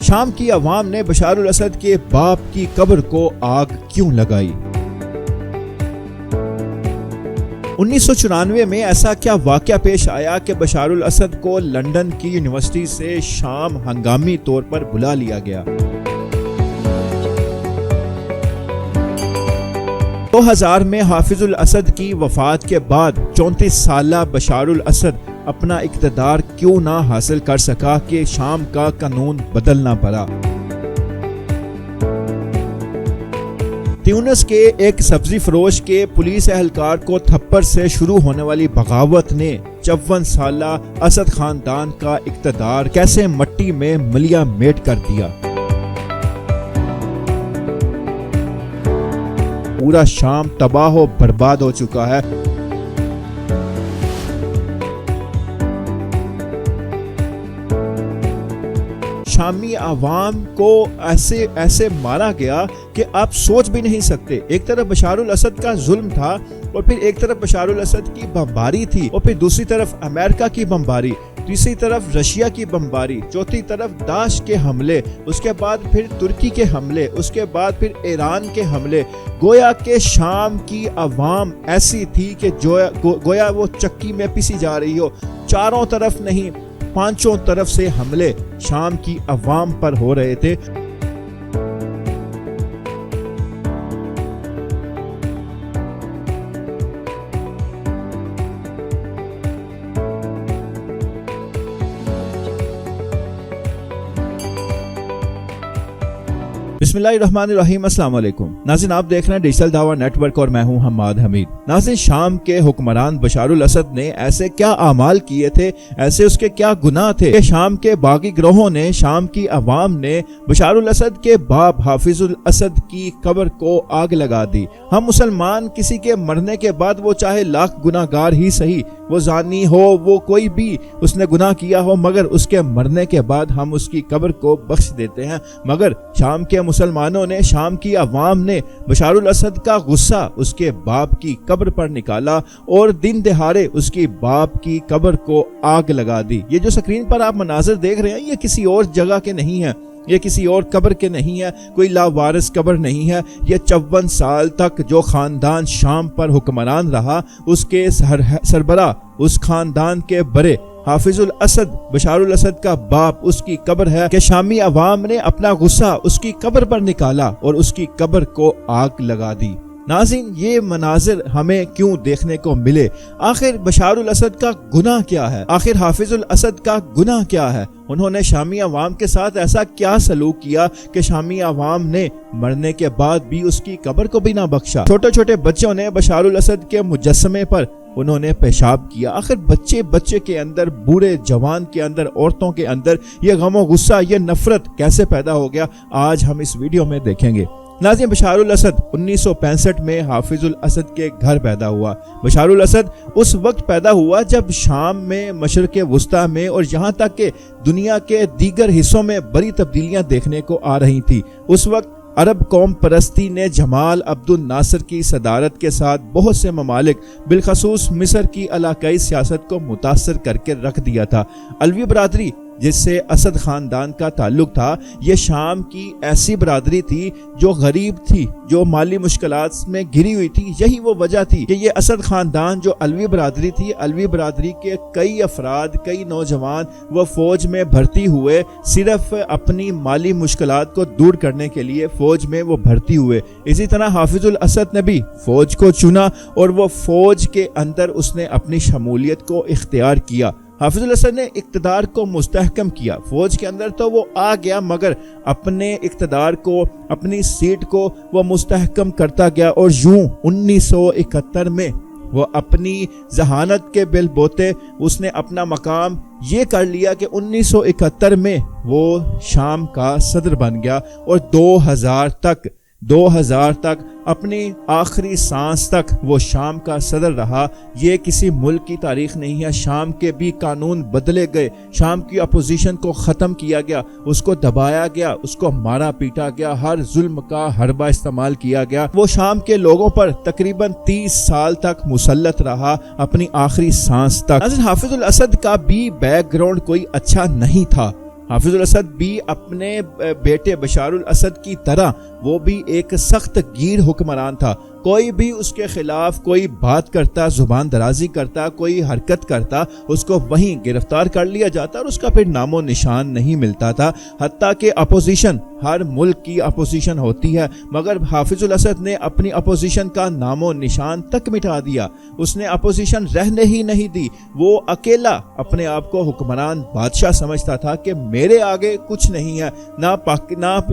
شام کی عوام نے بشار الاسد کے باپ کی قبر کو آگ کیوں لگائی؟ 1994 میں ایسا کیا واقعہ پیش آیا کہ بشار الاسد کو لندن کی یونیورسٹی سے شام ہنگامی طور پر بلا لیا گیا؟ 2000 میں حافظ الاسد کی وفات کے بعد 34 سالہ بشار الاسد اپنا اقتدار کیوں نہ حاصل کر سکا کہ شام کا قانون بدلنا پڑا؟ تیونس کے ایک سبزی فروش کے پولیس اہلکار کو تھپڑ سے شروع ہونے والی بغاوت نے 54 سالہ اسد خاندان کا اقتدار کیسے مٹی میں ملیا میٹ کر دیا؟ پورا شام تباہ و برباد ہو چکا ہے۔ شامی عوام کو ایسے مارا گیا کہ آپ سوچ بھی نہیں سکتے۔ ایک طرف بشار الاسد کا ظلم تھا اور پھر ایک طرف بشار الاسد کی بمباری تھی اور پھر دوسری طرف امریکہ کی بمباری، تیسری طرف رشیا کی بمباری، چوتھی طرف داعش کے حملے، اس کے بعد پھر ترکی کے حملے، اس کے بعد پھر ایران کے حملے۔ گویا کہ شام کی عوام ایسی تھی کہ گویا وہ چکی میں پیسی جا رہی ہو۔ چاروں طرف نہیں، پانچوں طرف سے حملے شام کی عوام پر ہو رہے تھے۔ بسم اللہ الرحمن الرحیم، السلام علیکم ناظرین، آپ دیکھ رہے ہیں ڈیجیٹل دعویٰ نیٹ ورک اور میں ہوں حماد حمید۔ ناظرین، شام کے حکمران بشار الاسد نے ایسے کیا اعمال کیے تھے، ایسے اس کے کیا گناہ تھے کہ شام کے باغی گروہوں نے، شام کی عوام نے بشار الاسد کے باپ حافظ الاسد کی قبر کو آگ لگا دی؟ ہم مسلمان کسی کے مرنے کے بعد وہ چاہے لاکھ گناہ گار ہی صحیح، وہ زانی ہو، وہ کوئی بھی اس نے گناہ کیا ہو، مگر اس کے مرنے کے بعد ہم اس کی قبر کو بخش دیتے ہیں۔ مگر شام کے مسلمانوں نے، شام کی عوام نے بشار الاسد کا غصہ اس کے باپ کی قبر پر نکالا اور دن دہاڑے اس کی باپ کی قبر کو آگ لگا دی۔ یہ جو سکرین پر آپ مناظر دیکھ رہے ہیں، یہ کسی اور جگہ کے نہیں ہیں، یہ کسی اور قبر کے نہیں ہے، کوئی لاوارث قبر نہیں ہے۔ یہ 54 سال تک جو خاندان شام پر حکمران رہا، اس کے سربراہ، اس خاندان کے بڑے حافظ الاسد، بشار الاسد کا باپ، اس کی قبر ہے کہ شامی عوام نے اپنا غصہ اس کی قبر پر نکالا اور اس کی قبر کو آگ لگا دی۔ ناظرین، یہ مناظر ہمیں کیوں دیکھنے کو ملے؟ آخر بشار الاسد کا گناہ کیا ہے؟ آخر حافظ الاسد کا گناہ کیا ہے؟ انہوں نے شامی عوام کے ساتھ ایسا کیا سلوک کیا کہ شامی عوام نے مرنے کے بعد بھی اس کی قبر کو بھی نہ بخشا؟ چھوٹے چھوٹے بچوں نے بشار الاسد کے مجسمے پر انہوں نے پیشاب کیا۔ آخر بچے کے اندر، بوڑھے جوان کے اندر، عورتوں کے اندر یہ غم و غصہ، یہ نفرت کیسے پیدا ہو گیا؟ آج ہم اس ویڈیو میں دیکھیں گے۔ ناظرین، بشار الاسد 1965 میں حافظ الاسد کے گھر پیدا ہوا۔ بشار الاسد اس وقت پیدا ہوا جب شام میں، مشرق وسطیٰ میں اور یہاں تک کہ دنیا کے دیگر حصوں میں بڑی تبدیلیاں دیکھنے کو آ رہی تھی۔ اس وقت عرب قوم پرستی نے جمال عبد الناصر کی صدارت کے ساتھ بہت سے ممالک، بالخصوص مصر کی علاقائی سیاست کو متاثر کر کے رکھ دیا تھا۔ علوی برادری جس سے اسد خاندان کا تعلق تھا، یہ شام کی ایسی برادری تھی جو غریب تھی، جو مالی مشکلات میں گھری ہوئی تھی۔ یہی وہ وجہ تھی کہ یہ اسد خاندان جو علوی برادری تھی، علوی برادری کے کئی افراد، کئی نوجوان وہ فوج میں بھرتی ہوئے، صرف اپنی مالی مشکلات کو دور کرنے کے لیے فوج میں وہ بھرتی ہوئے۔ اسی طرح حافظ الاسد نے بھی فوج کو چنا اور وہ فوج کے اندر اس نے اپنی شمولیت کو اختیار کیا۔ حافظ الاسد نے اقتدار کو مستحکم کیا، فوج کے اندر تو وہ آ گیا، مگر اپنے اقتدار کو، اپنی سیٹ کو وہ مستحکم کرتا گیا اور یوں 1971 میں وہ اپنی ذہانت کے بل بوتے اس نے اپنا مقام یہ کر لیا کہ 1971 میں وہ شام کا صدر بن گیا اور 2000 تک اپنی آخری سانس تک وہ شام کا صدر رہا۔ یہ کسی ملک کی تاریخ نہیں ہے۔ شام کے بھی قانون بدلے گئے، شام کی اپوزیشن کو ختم کیا گیا، اس کو دبایا گیا، اس کو مارا پیٹا گیا، ہر ظلم کا حربہ استعمال کیا گیا۔ وہ شام کے لوگوں پر تقریباً 30 سال تک مسلط رہا، اپنی آخری سانس تک۔ حافظ الاسد کا بھی بیک گراؤنڈ کوئی اچھا نہیں تھا۔ حافظ الاسد بھی اپنے بیٹے بشار الاسد کی طرح وہ بھی ایک سخت گیر حکمران تھا. کوئی بھی اس کے خلاف کوئی بات کرتا، زبان درازی کرتا، کوئی حرکت کرتا، اس کو وہیں گرفتار کر لیا جاتا اور اس کا پھر نام و نشان نہیں ملتا تھا. حتیٰ کہ اپوزیشن، ہر ملک کی اپوزیشن ہوتی ہے، مگر حافظ الاسد نے اپنی اپوزیشن کا نام و نشان تک مٹا دیا. اس نے اپوزیشن رہنے ہی نہیں دی. وہ اکیلا اپنے آپ کو حکمران بادشاہ سمجھتا تھا کہ میرے آگے کچھ نہیں ہے، نہ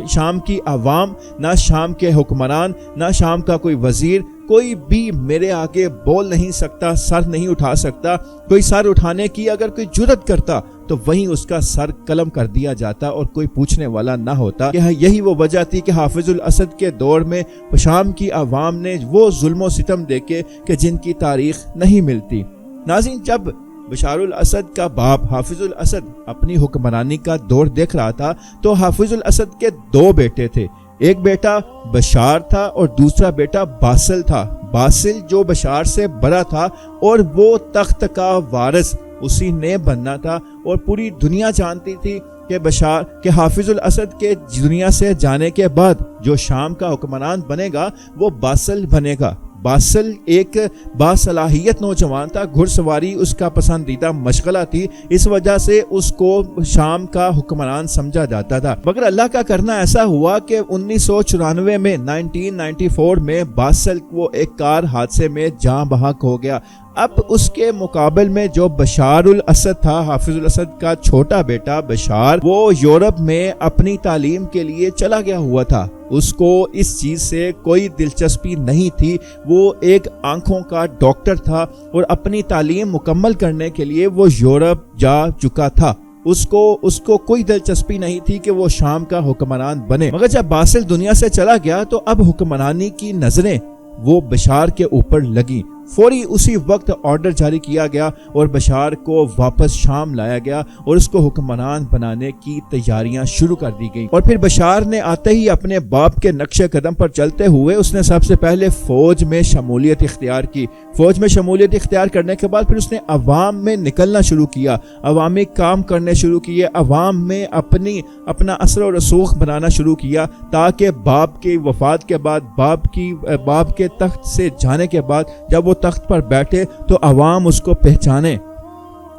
شام کی عوام، نہ شام کے حکمران، نہ شام کا کوئی وزیر، کوئی بھی میرے آگے بول نہیں سکتا، سر نہیں اٹھا سکتا. کوئی سر اٹھانے کی اگر کوئی جرت کرتا تو وہیں اس کا سر قلم کر دیا جاتا اور کوئی پوچھنے والا نہ ہوتا. یہی وہ وجہ تھی کہ حافظ الاسد کے دور میں شام کی عوام نے وہ ظلم و ستم دیکھے کہ جن کی تاریخ نہیں ملتی. ناظرین، جب بشار الاسد کا باپ حافظ الاسد اپنی حکمرانی کا دور دیکھ رہا تھا تو حافظ الاسد کے 2 بیٹے تھے. ایک بیٹا بشار تھا اور دوسرا بیٹا باسل تھا. باسل جو بشار سے بڑا تھا اور وہ تخت کا وارث اسی نے بننا تھا، اور پوری دنیا جانتی تھی کہ حافظ الاسد کے دنیا سے جانے کے بعد جو شام کا حکمران بنے گا وہ باسل بنے گا. باسل ایک باصلاحیت نوجوان تھا، گھڑ سواری اس کا پسندیدہ مشغلہ تھی، اس وجہ سے اس کو شام کا حکمران سمجھا جاتا تھا. مگر اللہ کا کرنا ایسا ہوا کہ 1994 میں 1994 میں باسل وہ ایک کار حادثے میں جاں بحق ہو گیا. اب اس کے مقابل میں جو بشار الاسد تھا، حافظ الاسد کا چھوٹا بیٹا بشار، وہ یورپ میں اپنی تعلیم کے لیے چلا گیا ہوا تھا. اس کو اس چیز سے کوئی دلچسپی نہیں تھی. وہ ایک آنکھوں کا ڈاکٹر تھا اور اپنی تعلیم مکمل کرنے کے لیے وہ یورپ جا چکا تھا. اس کو کوئی دلچسپی نہیں تھی کہ وہ شام کا حکمران بنے. مگر جب باسل دنیا سے چلا گیا تو اب حکمرانی کی نظریں وہ بشار کے اوپر لگی. فوری اسی وقت آرڈر جاری کیا گیا اور بشار کو واپس شام لایا گیا اور اس کو حکمران بنانے کی تیاریاں شروع کر دی گئی. اور پھر بشار نے آتے ہی اپنے باپ کے نقش قدم پر چلتے ہوئے اس نے سب سے پہلے فوج میں شمولیت اختیار کی. فوج میں شمولیت اختیار کرنے کے بعد پھر اس نے عوام میں نکلنا شروع کیا، عوامی کام کرنے شروع کیے، عوام میں اپنا اثر و رسوخ بنانا شروع کیا، تاکہ باپ کی وفات کے بعد، باپ کے تخت سے جانے کے بعد جب وہ تخت پر بیٹھے تو عوام اس کو پہچانے،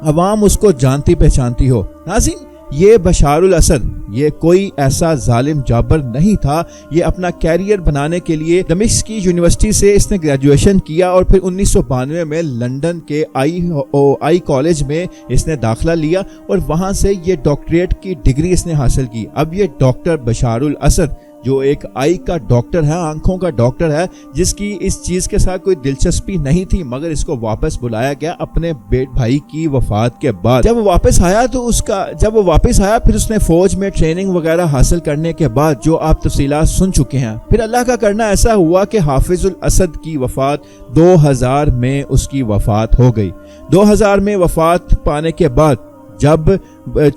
عوام اس کو جانتی پہچانتی ہو. ناظرین، یہ بشار الاسد یہ کوئی ایسا ظالم جابر نہیں تھا. یہ اپنا کیریئر بنانے کے لیے دمشق کی یونیورسٹی سے اس نے گریجویشن کیا اور پھر 1992 میں لندن کے آئی کالج میں اس نے داخلہ لیا اور وہاں سے یہ ڈاکٹریٹ کی ڈگری اس نے حاصل کی. اب یہ ڈاکٹر بشار الاسد جو ایک آئی کا ڈاکٹر ہے، آنکھوں کا ڈاکٹر ہے، جس کی اس چیز کے ساتھ کوئی دلچسپی نہیں تھی، مگر اس کو واپس بلایا گیا اپنے بھائی کی وفات کے بعد. جب وہ واپس آیا پھر اس نے فوج میں ٹریننگ وغیرہ حاصل کرنے کے بعد جو آپ تفصیلات سن چکے ہیں، پھر اللہ کا کرنا ایسا ہوا کہ حافظ الاسد کی وفات 2000 میں اس کی وفات ہو گئی. 2000 میں وفات پانے کے بعد جب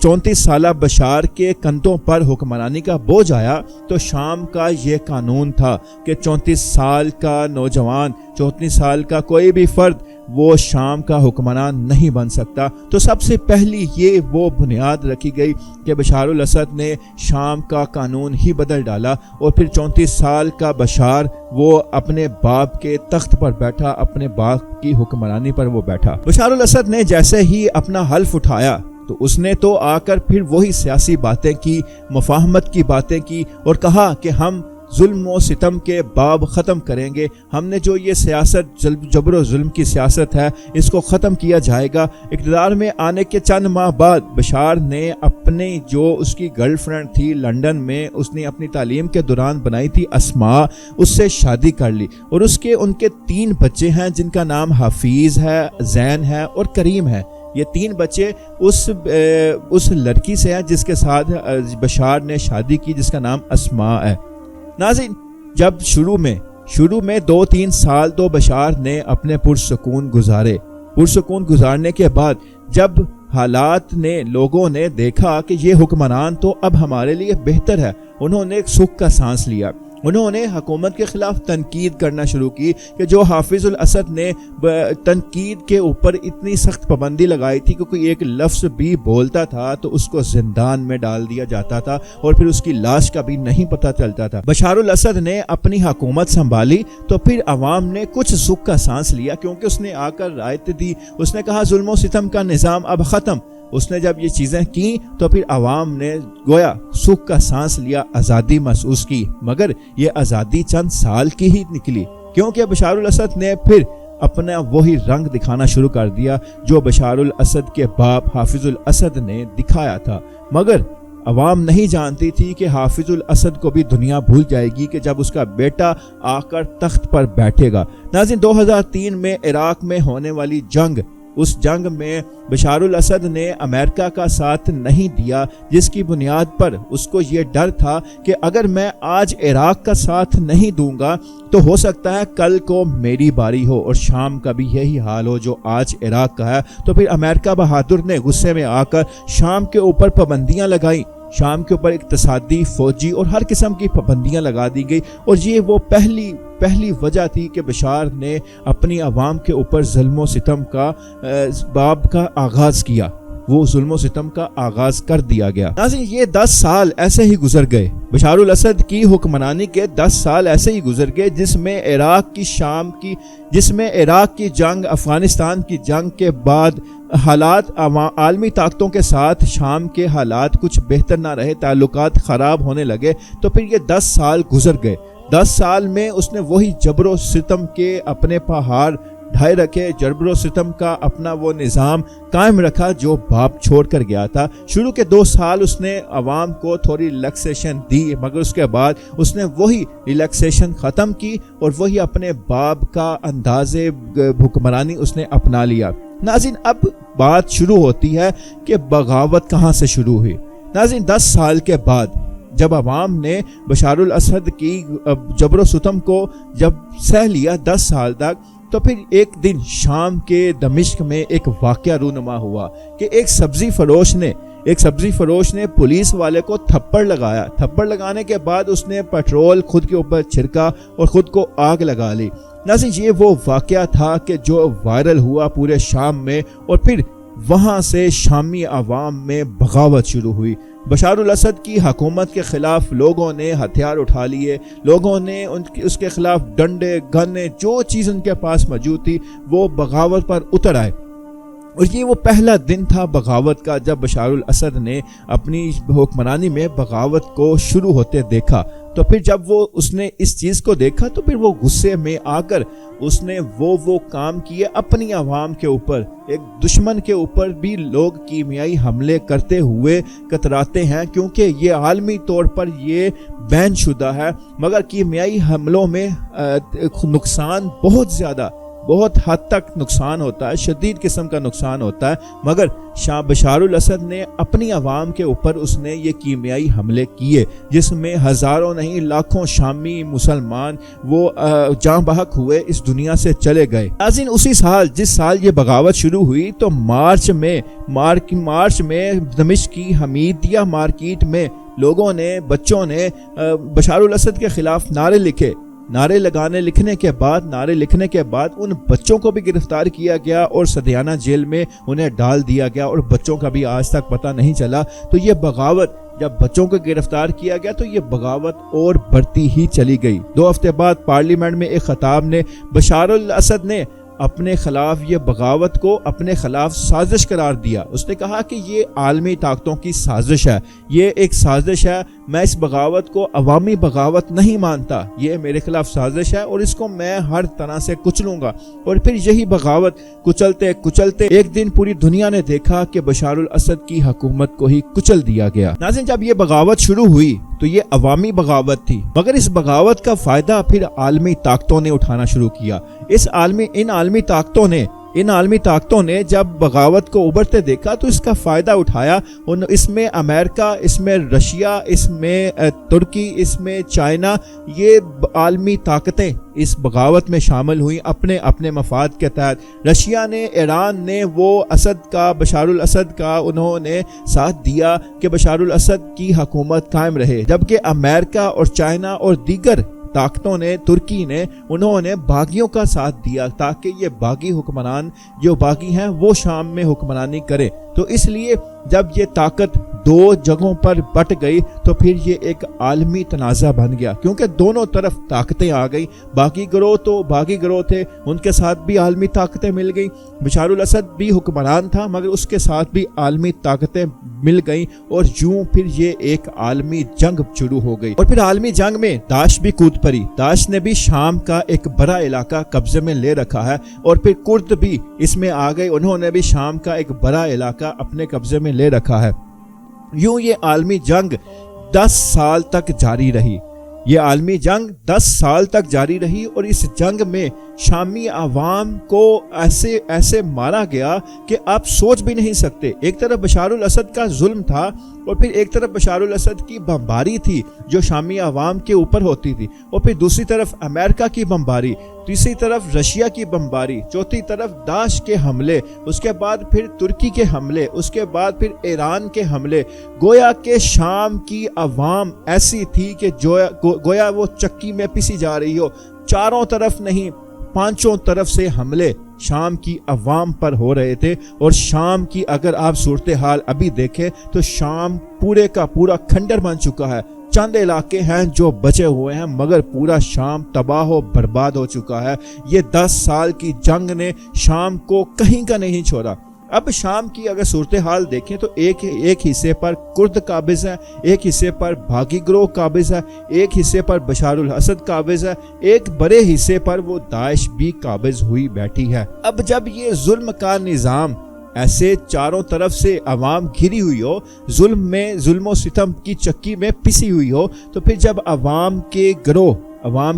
34 سالہ بشار کے کندھوں پر حکمرانی کا بوجھ آیا تو شام کا یہ قانون تھا کہ 34 سال کا نوجوان، 34 سال کا کوئی بھی فرد وہ شام کا حکمران نہیں بن سکتا. تو سب سے پہلی یہ وہ بنیاد رکھی گئی کہ بشار الاسد نے شام کا قانون ہی بدل ڈالا اور پھر 34 سال کا بشار وہ اپنے باپ کے تخت پر بیٹھا، اپنے باپ کی حکمرانی پر وہ بیٹھا. بشار الاسد نے جیسے ہی اپنا حلف اٹھایا تو اس نے تو آ کر پھر وہی سیاسی باتیں کی، مفاہمت کی باتیں کی اور کہا کہ ہم ظلم و ستم کے باب ختم کریں گے. ہم نے جو یہ سیاست جبر و ظلم کی سیاست ہے اس کو ختم کیا جائے گا. اقتدار میں آنے کے چند ماہ بعد بشار نے اپنی جو اس کی گرل فرینڈ تھی لندن میں، اس نے اپنی تعلیم کے دوران بنائی تھی اسماء، اس سے شادی کر لی اور ان کے 3 بچے ہیں جن کا نام حفیظ ہے، زین ہے اور کریم ہے. یہ 3 بچے اس لڑکی سے ہیں جس کے ساتھ بشار نے شادی کی، جس کا نام اسماء ہے. ناظرین، جب شروع میں 2-3 سال تو بشار نے اپنے پرسکون گزارنے کے بعد جب حالات نے، لوگوں نے دیکھا کہ یہ حکمران تو اب ہمارے لیے بہتر ہے، انہوں نے ایک سکھ کا سانس لیا انہوں نے حکومت کے خلاف تنقید کرنا شروع کی کہ جو حافظ الاسد نے تنقید کے اوپر اتنی سخت پابندی لگائی تھی کہ کوئی ایک لفظ بھی بولتا تھا تو اس کو زندان میں ڈال دیا جاتا تھا اور پھر اس کی لاش کا بھی نہیں پتہ چلتا تھا۔ بشار الاسد نے اپنی حکومت سنبھالی تو پھر عوام نے کچھ سکھ کا سانس لیا، کیونکہ اس نے آ کر رائت دی، اس نے کہا ظلم و ستم کا نظام اب ختم۔ اس نے جب یہ چیزیں کی تو پھر عوام نے گویا سکھ کا سانس لیا، آزادی محسوس کی، مگر یہ آزادی چند سال کی ہی نکلی، کیونکہ بشار الاسد نے پھر اپنا وہی رنگ دکھانا شروع کر دیا جو بشار الاسد کے باپ حافظ الاسد نے دکھایا تھا۔ مگر عوام نہیں جانتی تھی کہ حافظ الاسد کو بھی دنیا بھول جائے گی کہ جب اس کا بیٹا آ کر تخت پر بیٹھے گا۔ ناظرین، 2003 میں عراق میں ہونے والی جنگ، اس جنگ میں بشار الاسد نے امریکہ کا ساتھ نہیں دیا، جس کی بنیاد پر اس کو یہ ڈر تھا کہ اگر میں آج عراق کا ساتھ نہیں دوں گا تو ہو سکتا ہے کل کو میری باری ہو اور شام کا بھی یہی حال ہو جو آج عراق کا ہے۔ تو پھر امریکہ بہادر نے غصے میں آ کر شام کے اوپر پابندیاں لگائیں، شام کے اوپر اقتصادی، فوجی اور ہر قسم کی پابندیاں لگا دی گئی، اور یہ وہ پہلی وجہ تھی کہ بشار نے اپنی عوام کے اوپر ظلم و ستم کا باب کا آغاز کیا، وہ ظلم و ستم کا آغاز کر دیا گیا۔ ناظرین، یہ 10 سال ایسے ہی گزر گئے، بشار الاسد کی حکمرانی کے 10 سال ایسے ہی گزر گئے، جس میں عراق کی جنگ، افغانستان کی جنگ کے بعد حالات عالمی طاقتوں کے ساتھ شام کے حالات کچھ بہتر نہ رہے، تعلقات خراب ہونے لگے۔ تو پھر یہ 10 سال گزر گئے، 10 سال میں اس نے وہی جبر و ستم کے اپنے پہاڑ ڈھائے رکھے، جبر و ستم کا اپنا وہ نظام قائم رکھا جو باپ چھوڑ کر گیا تھا۔ شروع کے 2 سال اس نے عوام کو تھوڑی ریلیکسیشن دی، مگر اس کے بعد اس نے وہی ریلیکسیشن ختم کی اور وہی اپنے باپ کا انداز حکمرانی اس نے اپنا لیا۔ ناظرین، اب بات شروع ہوتی ہے کہ بغاوت کہاں سے شروع ہوئی۔ ناظرین، 10 سال کے بعد جب عوام نے بشار الاسد کی جبر و ستم کو جب سہ لیا 10 سال تک، تو پھر ایک دن شام کے دمشق میں ایک واقعہ رونما ہوا کہ ایک سبزی فروش نے پولیس والے کو تھپڑ لگایا۔ تھپڑ لگانے کے بعد اس نے پیٹرول خود کے اوپر چھڑکا اور خود کو آگ لگا لی۔ ناظرین، یہ وہ واقعہ تھا کہ جو وائرل ہوا پورے شام میں، اور پھر وہاں سے شامی عوام میں بغاوت شروع ہوئی۔ بشار الاسد کی حکومت کے خلاف لوگوں نے ہتھیار اٹھا لیے، لوگوں نے اس کے خلاف ڈنڈے، گنے، جو چیز ان کے پاس موجود تھی وہ بغاوت پر اتر آئے۔ اور یہ وہ پہلا دن تھا بغاوت کا جب بشار الاسد نے اپنی حکمرانی میں بغاوت کو شروع ہوتے دیکھا۔ تو پھر جب اس نے اس چیز کو دیکھا تو پھر وہ غصے میں آ کر اس نے وہ کام کیے اپنی عوام کے اوپر۔ ایک دشمن کے اوپر بھی لوگ کیمیائی حملے کرتے ہوئے کتراتے ہیں، کیونکہ یہ عالمی طور پر یہ بین شدہ ہے، مگر کیمیائی حملوں میں نقصان بہت حد تک نقصان ہوتا ہے، شدید قسم کا نقصان ہوتا ہے، مگر بشار الاسد نے اپنی عوام کے اوپر اس نے یہ کیمیائی حملے کیے، جس میں ہزاروں نہیں لاکھوں شامی مسلمان وہ جاں بحق ہوئے، اس دنیا سے چلے گئے۔ ناظرین، اسی سال جس سال یہ بغاوت شروع ہوئی تو مارچ میں دمشق کی حمیدیہ مارکیٹ میں لوگوں نے، بچوں نے بشار الاسد کے خلاف نعرے لکھنے کے بعد ان بچوں کو بھی گرفتار کیا گیا اور سدیانہ جیل میں انہیں ڈال دیا گیا، اور بچوں کا بھی آج تک پتہ نہیں چلا۔ تو یہ بغاوت جب بچوں کو گرفتار کیا گیا تو یہ بغاوت اور بڑھتی ہی چلی گئی۔ 2 ہفتے بعد پارلیمنٹ میں ایک خطاب نے بشار الاسد نے اپنے خلاف یہ بغاوت کو اپنے خلاف سازش قرار دیا۔ اس نے کہا کہ یہ عالمی طاقتوں کی سازش ہے، یہ ایک سازش ہے، میں اس بغاوت کو عوامی بغاوت نہیں مانتا، یہ میرے خلاف سازش ہے اور اس کو میں ہر طرح سے کچلوں گا۔ اور پھر یہی بغاوت کچلتے ایک دن پوری دنیا نے دیکھا کہ بشار الاسد کی حکومت کو ہی کچل دیا گیا۔ ناظرین، جب یہ بغاوت شروع ہوئی تو یہ عوامی بغاوت تھی، مگر اس بغاوت کا فائدہ پھر عالمی طاقتوں نے اٹھانا شروع کیا۔ ان عالمی طاقتوں نے ان عالمی طاقتوں نے جب بغاوت کو ابھرتے دیکھا تو اس کا فائدہ اٹھایا. اس میں امریکہ، اس میں رشیا، اس میں ترکی، اس میں چائنا، یہ عالمی طاقتیں اس بغاوت میں شامل ہوئیں اپنے اپنے مفاد کے تحت. رشیا نے، ایران نے وہ اسد کا، بشار الاسد کا انہوں نے ساتھ دیا کہ بشار الاسد کی حکومت قائم رہے، جبکہ امریکہ اور چائنا اور دیگر طاقتوں نے، ترکی نے، انہوں نے باغیوں کا ساتھ دیا تاکہ یہ باغی حکمران جو باغی ہیں وہ شام میں حکمرانی کریں. تو اس لیے جب یہ طاقت دو جگہوں پر بٹ گئی تو پھر یہ ایک عالمی تنازع بن گیا، کیونکہ دونوں طرف طاقتیں آ گئی. باغی گروہ تو باغی گروہ تھے، ان کے ساتھ بھی عالمی طاقتیں مل گئیں. بشار الاسد بھی حکمران تھا مگر اس کے ساتھ بھی عالمی طاقتیں مل گئیں، اور یوں پھر یہ ایک عالمی جنگ شروع ہو گئی. اور پھر عالمی جنگ میں داعش بھی کود پڑی. داعش نے بھی شام کا ایک بڑا علاقہ قبضے میں لے رکھا ہے، اور پھر کرد بھی اس میں آ گئے، انہوں نے بھی شام کا ایک بڑا علاقہ اپنے قبضے میں لے رکھا ہے. یوں یہ عالمی جنگ 10 سال تک جاری رہی. یہ عالمی جنگ 10 سال تک جاری رہی، اور اس جنگ میں شامی عوام کو ایسے مارا گیا کہ آپ سوچ بھی نہیں سکتے. ایک طرف بشار الاسد کا ظلم تھا، اور پھر ایک طرف بشار الاسد کی بمباری تھی جو شامی عوام کے اوپر ہوتی تھی، اور پھر دوسری طرف امریکہ کی بمباری، تیسری طرف رشیا کی بمباری، چوتھی طرف داعش کے حملے، اس کے بعد پھر ترکی کے حملے، اس کے بعد پھر ایران کے حملے. گویا کہ شام کی عوام ایسی تھی کہ گویا وہ چکی میں پسی جا رہی ہو. چاروں طرف نہیں، 5 طرف سے حملے شام کی عوام پر ہو رہے تھے. اور شام کی اگر آپ صورتحال ابھی دیکھیں تو شام پورے کا پورا کھنڈر بن چکا ہے. چند علاقے ہیں جو بچے ہوئے ہیں، مگر پورا شام تباہ و برباد ہو چکا ہے. یہ 10 سال کی جنگ نے شام کو کہیں کا نہیں چھوڑا. اب شام کی اگر صورتحال دیکھیں تو ایک حصے پر کرد قابض ہے، ایک حصے پر باغی گروہ قابض ہے، ایک حصے پر بشار الاسد قابض ہے، ایک بڑے حصے پر وہ داعش بھی قابض ہوئی بیٹھی ہے. اب جب یہ ظلم کا نظام ایسے چاروں طرف سے عوام گھری ہوئی ہو، ظلم و ستم کی چکی میں پسی ہوئی ہو، تو پھر جب عوام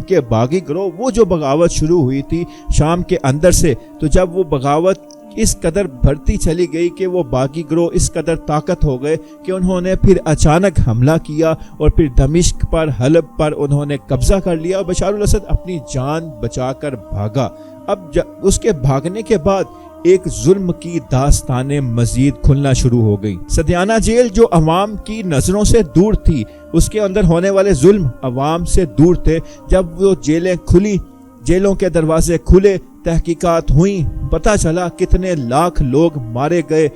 کے باغی گروہ وہ جو بغاوت شروع ہوئی تھی شام کے اندر سے، تو جب وہ بغاوت اس قدر بڑھتی چلی گئی کہ وہ باغی گروہ اس قدر طاقت ہو گئے کہ انہوں نے پھر اچانک حملہ کیا، اور پھر دمشق پر، حلب پر انہوں نے قبضہ کر لیا، اور بشار الاسد اپنی جان بچا کر بھاگا. اب اس کے بھاگنے کے بعد ایک ظلم کی داستانیں مزید کھلنا شروع ہو گئی. سدیانہ جیل جو عوام کی نظروں سے دور تھی، اس کے اندر ہونے والے ظلم عوام سے دور تھے. جب وہ جیلیں کھلی، جیلوں کے دروازے کھلے، تحقیقات ہوئیں، پتہ چلا کتنے لاکھ لوگ مارے گئے،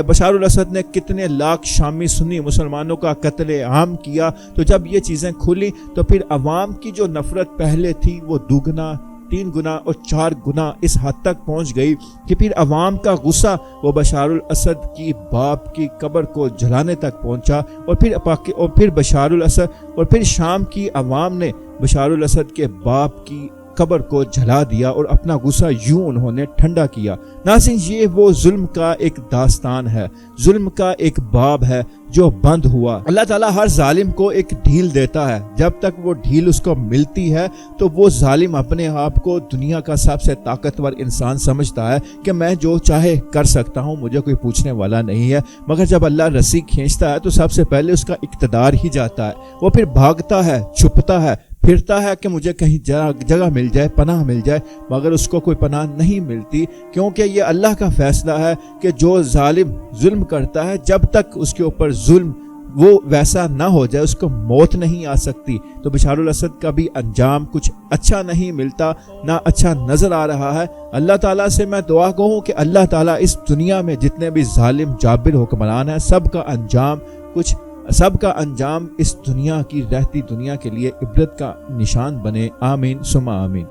بشار الاسد نے کتنے لاکھ شامی سنی مسلمانوں کا قتل عام کیا. تو جب یہ چیزیں کھلی تو پھر عوام کی جو نفرت پہلے تھی وہ 2 گنا، 3 گنا اور 4 گنا اس حد تک پہنچ گئی کہ پھر عوام کا غصہ وہ بشار الاسد کی باپ کی قبر کو جلانے تک پہنچا. اور پھر بشار الاسد اور پھر شام کی عوام نے بشار الاسد کے باپ کی قبر کو جلا دیا، اور اپنا غصہ یوں انہوں نے ٹھنڈا کیا. ناظرین، یہ وہ ظلم کا ایک داستان ہے، ظلم کا ایک باب ہے جو بند ہوا. اللہ تعالیٰ ہر ظالم کو ایک ڈھیل دیتا ہے. جب تک وہ ڈھیل اس کو ملتی ہے تو وہ ظالم اپنے آپ کو دنیا کا سب سے طاقتور انسان سمجھتا ہے کہ میں جو چاہے کر سکتا ہوں، مجھے کوئی پوچھنے والا نہیں ہے. مگر جب اللہ رسی کھینچتا ہے تو سب سے پہلے اس کا اقتدار ہی جاتا ہے. وہ پھر بھاگتا ہے، چھپتا ہے، پھرتا ہے کہ مجھے کہیں جگہ مل جائے، پناہ مل جائے، مگر اس کو کوئی پناہ نہیں ملتی، کیونکہ یہ اللہ کا فیصلہ ہے کہ جو ظالم ظلم کرتا ہے جب تک اس کے اوپر ظلم وہ ویسا نہ ہو جائے اس کو موت نہیں آ سکتی. تو بشار الاسد کا بھی انجام کچھ اچھا نہیں ملتا، نہ اچھا نظر آ رہا ہے. اللہ تعالیٰ سے میں دعا گو ہوں کہ اللہ تعالیٰ اس دنیا میں جتنے بھی ظالم جابر حکمران ہیں سب کا انجام اس دنیا کی رہتی دنیا کے لیے عبرت کا نشان بنے. آمین ثم آمین.